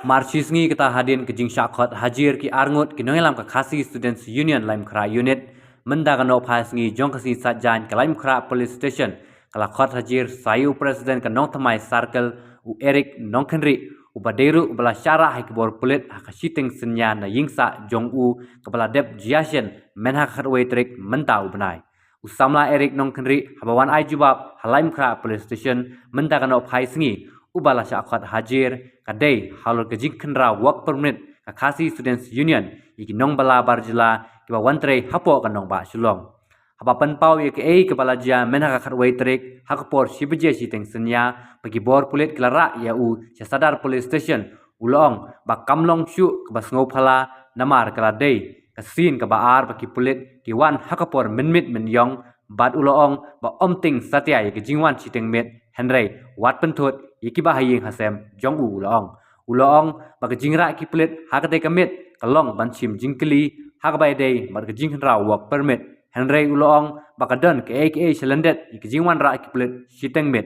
Marchis ngi kita hadin ke jing syakot hajir ki arngut ki nongelam ka khasi students union laim kra unit mendaga no phas ngi jong kasi satjan ka laim kra police station kala khot hajir sayu president ka nong thamai circle u Eric Nongkenri u baderu bala syara hai kebor pulit ha siting senya na yingsa jong u kepala dep jiasien menha khatwei trik mentau benai usamla Eric Nongkenri habawan ai jubab halaim kra police station mendaga no phais ngi ubala syakot hajir kadai halur kejing kendra work permit ka khasi students union iki nong bala barjila ki ba wantre hapo kan nong ba shulong haba penpau ye ke kepala jia menha ka khatwei trik hakpor sibje siteng senya bagi bor pulit klara ya u sadar police station ulong ba kamlong shu ka basngau phala namar kala dei kasin ka baar bagi pulit ki wan hakapor minmit min yong bad ulong ba omting satya ye kejingwan siteng met henry wat penthut iki bahaying hasem jong ulong bag jingra ki plate hakate kamit kalong banchim jingkli hakbai dei mar jingra work permit henry ulong bakadan ke selendet iki jingwan ra ki plate siteng mit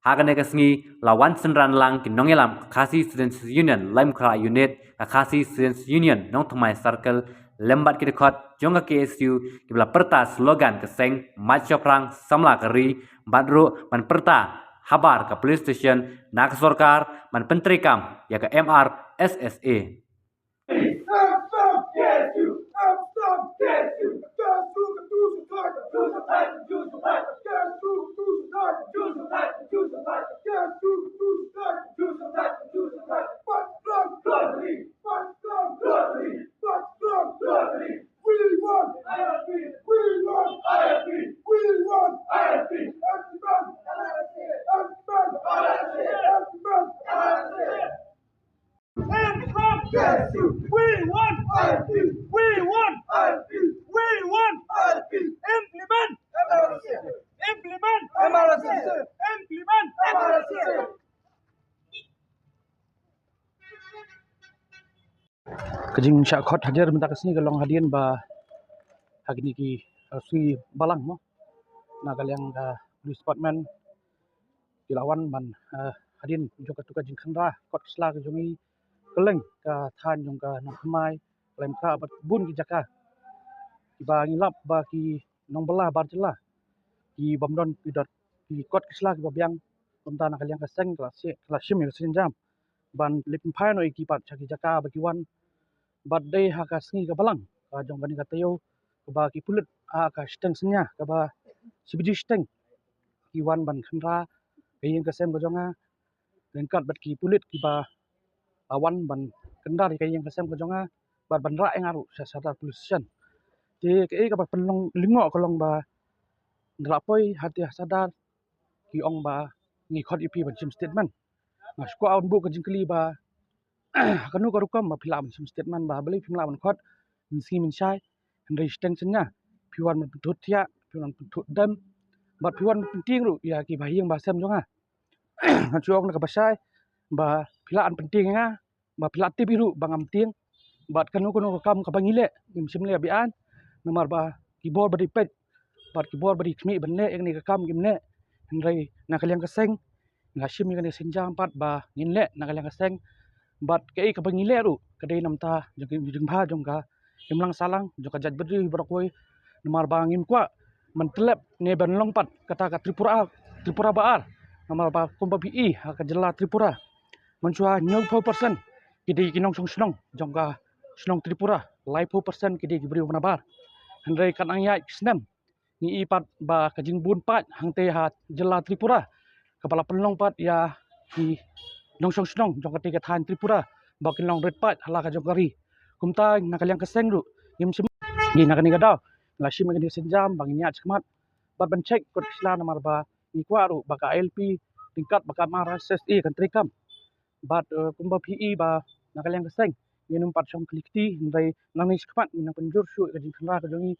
hakane kasngi lawan senran lang ki nongelam khasi students union laim kra unit khasi students union nong thmai circle lembat ki dekhot jonga KSU ki bla perta slogan keseng machoprang samla kari badru man perta habar ke police station nak sorkar man pentrikam ya ke MR SSA Kejing syakot hadir minta kesini kalong hadian ba hagini ki sui balang mo na kalyang police department dilawan man hadian jong katuka jing khandra kot sla ke jongi keleng ka than jong ka nong khamai lem ka bat bun ki jaka ki ba ngilap ba ki nong bela bar jela ki bamdon ki dot ki kot sla ki babyang pemta na kalyang ka seng kla sim ya senjam ban lipin phai no ki pat chaki jaka ba ki wan bat day haka sengi ka balang ka jong kani ka tayo ka ba ki pulut ka steng senya ka ba sibiji steng ki wan ban khandra kayen ka sem ka jonga lengkat bat ki pulit ki ba awan ban kendar kayen ka sem ka jonga bat ban ra engaru sadar pollution te ke ka ba penlong lingo kolong ba ndrapoi hati sadar ki ong ba ni khot ipi ban sim statement na sko aun bu ka jingkli ba kanu ko rukam ma philam sim statement ba beli phimla man khot min si min shai hendai steng senya phiwan man thut thia phiwan thut dam bat phiwan penting ru ya ki bahiyang ba sem jonga chuong na ka basai ba philan penting nga ba philat ti biru bangam ting bat kanu ko kam ka bangile nim sim le bian namar ba ki bor ba dipet bat ki bor ba di khmi ban le ek ni ka kam gimne hendai na kalyang ka seng ngasim ni ka senjam pat ba ngin le na kalyang ka seng bat ke ka bangile ru kadai namta jong bha jong ka himlang salang jong ka jaj bedri brokoi namar bangin kwa man telep ne ban longpat kata ka Tripura baar namar ba kompa pi ka jela Tripura manchua 90% kidi kinong snong jong ka snong Tripura lai 4% kidi gibri bar handai kan angyai snem ni ipat ba kajing bun pat hangte ha jela Tripura kepala penlong pat ya ki nong snong jong ka tiga than Tripura ba kinong red pat hala ka jong kari kumta nakalyang kaseng ru yim sim gi nakani ka daw la sim ka senjam bang nya chmat ba ban check kot sla namar ba ni kwa ru ba ka LP tingkat ba ka mara SSE kan trikam bat kumba PE ba nakalyang kaseng yenum pat som klikti ndai nang ni skmat ni nang penjur su ka jing khandra ka jongi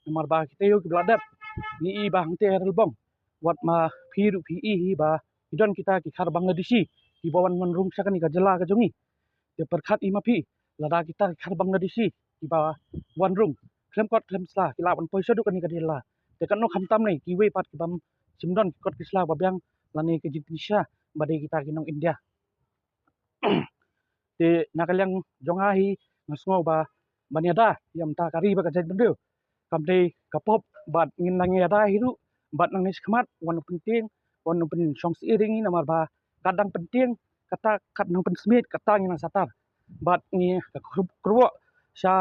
namar ba kiteu ki bladap ni i ba hangte relbong wat ma phiru PE hi ba idon kita ki khar Bangladeshi ki bawan man rung sakani ka jela ka jongi te perkhat i mapi lada kita khar Bangladeshi kiba wan rung klem kot klem sla kila ban poisa du kan kadila te kan no khamtam nei ki we pat kibam simdon kot kisla babyang lani ke jitisha bade kita kinong India te nakalyang jonga hi ngasngo ba banyada yam ta kari ba kajat bendu kamde kapop bat ngin nangi ada hiru bat nang nis khmat wan penting wan pen song iring ni namar ba kadang penting kata kat nang pen smit kata ngin satar bat ngi kruwo sha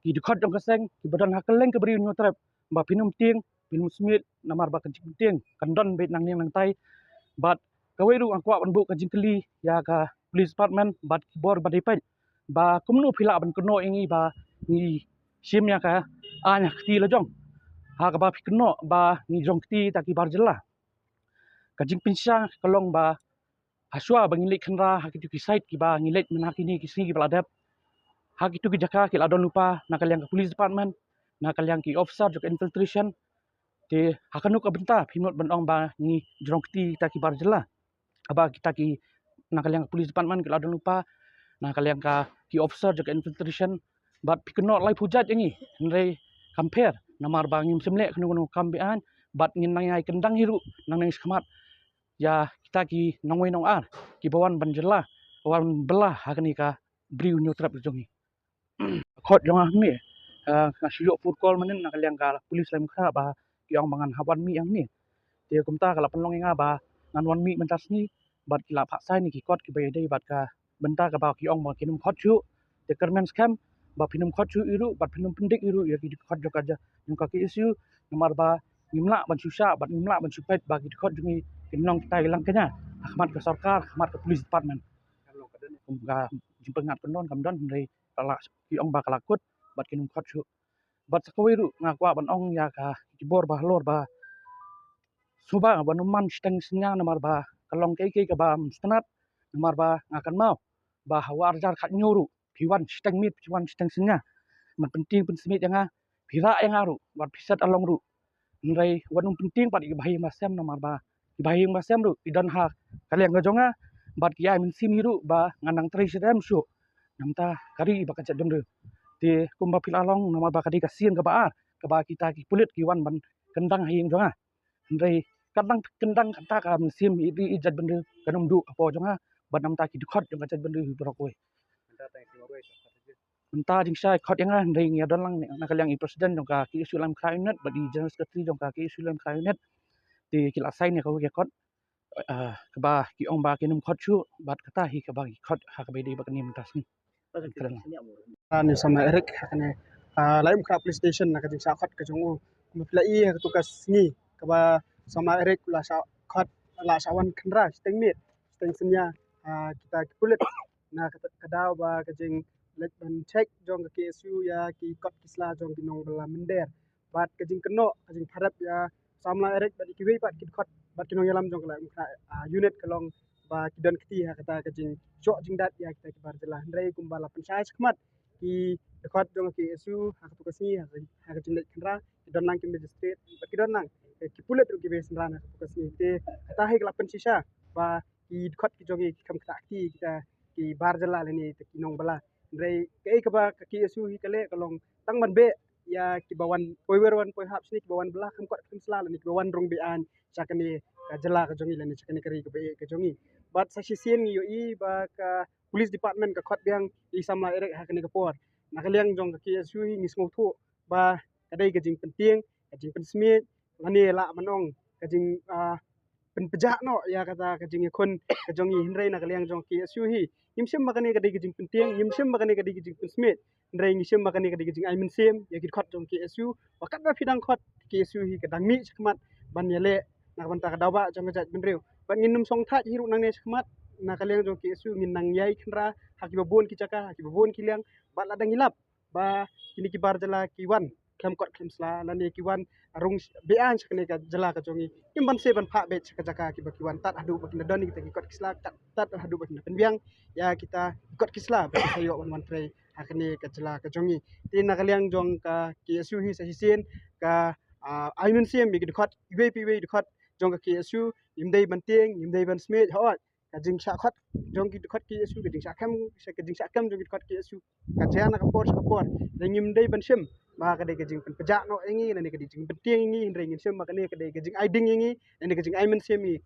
ki dikhat jong kaseng ki badan hakeleng ke beri nyotrep ba pinum ting pinum smit namar ba kajing penting kandon bet nang ning nang tai bat kaweru angkwa ban bu kajing keli ya ka police department bat bor ba depan ba kumnu phila ban kono ingi ba ngi sim ya ka anya kti la jong ha ka ba phikno ba ngi jong kti ta ki barjela kajing pinsha kalong ba haswa ba ngilik khanra ha ki ki site ki ba ngilet menakini ki si ki baladap ha ki tu ki jaka ki ladon lupa nakalyang ka police department nakalyang ki officer jok infiltration te hakanu ka benta phimot ban ong ba ngi jong kti ta ki barjela aba kita ki nakalyang police department ki ladon lupa nakalyang ka ki officer jok infiltration bat pikno lai pujat yangi nrei compare namar bangim semle khnu khnu kambian bat ngin nang ai kendang hiru nang nang skhamat ya kita ki nongoi nong ar ki bawan banjela wan belah hakni ka briu nyotrap jongi khot jonga mi ngasyo food call manen nakalyang ka police laim kha ba ki ong bangan haban mi yang ni te kumta kala penlong nga ba nan wan mi mentas ni bat kila phak sai ni ki kot ki bay dei bat ka benta ka ba ki ong ba kinum khot chu te kermen scam ba pinum khot chu iru bat pinum pendik iru ya ki khot jok aja yung ka ki isu nomor ba ngimla ban susah bat ngimla ban supet ba ki khot jungi kinong kita ilang kenya khmat ke sarkar khmat ke police department kum ka jimpengat pendon kamdon dari kala ki ong ba kala kut bat kinum khot chu bat sakawiru ngakwa ban ong ya ka kibor ba lor ba suba banuman steng senya nomor ba kalong kei ka ba mstanat nomor ba ngakan mau ba hawar jar khat nyoru piwan steng mit piwan steng senya man penting pen smit yang pira yang aru wat pisat along ru nrai wanung penting pat ibahi masem nomor ba ibahi masem ru idan ha kalian gajonga bat kiai min sim hiru ba ngandang tri serem su namta kari ba kacet demre te kumba pil along nomor ba kadi kasien ka ba ar ka ba kita ki kulit ki wan ban kendang hing jonga nrai kadang kendang kata ka sim idi ijat bende kanum du apo jonga banam ta ki dikhot jong kacet bende hu brokoi menta jing sai khot yang nrai ngia don lang nakalyang i president jong ka ki isu lam khai net ba di general secretary jong ka ki isu lam khai net te kila sai ne ka ke khot ka ba ki ong ba kinum khot chu bat kata hi ka ba ki khot ha ka be di ba kanim tas ni ni sama Eric hakane laim kha police station na kajing sa khat ka jongu mafla i ka tukas ni ka ba sama Eric la sa khat la sawan khandra steng mit steng senya kita kulit na kadaw ba kajing let ban check jong ka KSU ya ki kot kisla jong kinong bala mender bat kajing keno kajing pharap ya sama Eric ba ki wei bat ki khot bat kinong yalam jong la unit kalong ba kidon kiti ha kata kajing sok jingdat ya kita kibar jelah ndrai kumbala pensai khmat ki dekat jong ki isu ha tu kasi ha kajing let khandra kidon nang ki magistrate ba kidon nang ki pulet ru ki be sendra na tu kasi te kata hai kala pensisa ba ki dekat ki jongi kam kata ki kita ki bar jelah ni te kinong bala ndrai ke ka ba ki isu hi kale kalong tang man be ya ki bawan poi werwan poi hap sini ki bawan belah kam kot kam sela ni ki bawan rong be an sakani ka jela ka jongi lani sakani kari ka be ka jongi bat sasisien yo i ba ka police department ka khot biang i samla erek ha kani ka por nakaliang jong ka KSU hi ngismo thu ba kadai ka jing penting ka jing pensmit lani la manong ka jing pen pejak no ya kata ka jing kon ka jongi hindrai nakaliang jong KSU hi yimsem makani kadai ka jing penting yimsem makani kadai ka jing pensmit ndrai ngisem makani kadai ka jing ai min sem ya ki khot jong KSU wakat ba phidang khot KSU hi ka dang mi chakmat ban yale nak banta ka dawa jong ka jat benreu ban nginum song tha hiru nang ne chakmat nakaliang jong KSU ngin nang yai khandra haki babon ki chaka haki babon ki liang bat ladang ilap ba kini ki bar jala ki wan klam kot klam sla lani ki wan arung bean sakne ka jala ka jongi imban se ban pha be chaka jaka ki ba ki wan tat hadu ba kina doni kita ki kot kisla tat hadu ba kina penbiang ya kita kot kisla ba sayo wan wan pre hakne ka jala ka jongi tin nakaliang jong ka KSU hi sa hisien ka aimun siem bi ki khot iwe pi we khot jong ka KSU imdei ban tieng imdei ban smith hot kajing syakhat jong ki khot ki asu kajing sakam jong ki khot ki asu kajana kapor ringim dei ban sim ma kadai kajing pen pejak no ingi nani kajing penting ingi ringin sim makane kadai kajing aiding ingi nani kajing aimen semi